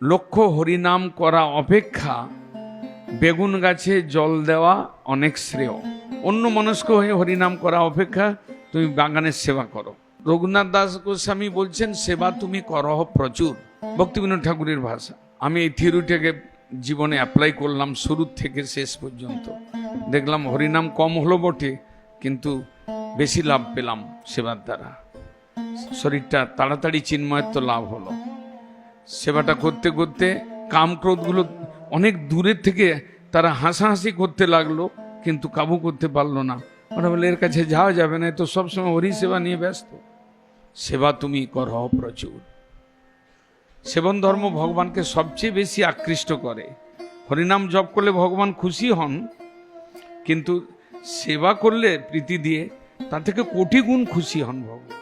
লক্ষ হরিনাম করা অপেক্ষা বেগুন গাছে জল দেওয়া অনেক শ্রেয়। অন্য মনস্ক হয়ে হরিনাম করা অপেক্ষা তুমি বাগানের সেবা করো। রঘুনাথ দাস গোস্বামী বলছেন, সেবা তুমি করো প্রচুর। ভক্তিবিনোদ ঠাকুরের ভাষা। আমি এই থিওরিটাকে জীবনে অ্যাপ্লাই করলাম শুরু থেকে শেষ পর্যন্ত। দেখলাম হরিনাম কম হলো বটে, কিন্তু বেশি লাভ পেলাম সেবার দ্বারা। শরীরটা তাড়াতাড়ি চিন্ময়ত্ব লাভ হলো। সেবাটা করতে করতে কাম ক্রোধগুলো অনেক দূরের থেকে তারা হাসাহাসি করতে লাগলো, কিন্তু কাবু করতে পারলো না। ওরা বলে, এর কাছে যাওয়া যাবে না, তো সবসময় হরি সেবা নিয়ে ব্যস্ত। সেবা তুমি করো প্রচুর। সেবন ধর্ম ভগবানকে সবচেয়ে বেশি আকৃষ্ট করে। হরিনাম জপ করলে ভগবান খুশি হন, কিন্তু সেবা করলে প্রীতি দিয়ে তার থেকে কোটি গুণ খুশি হন ভগবান।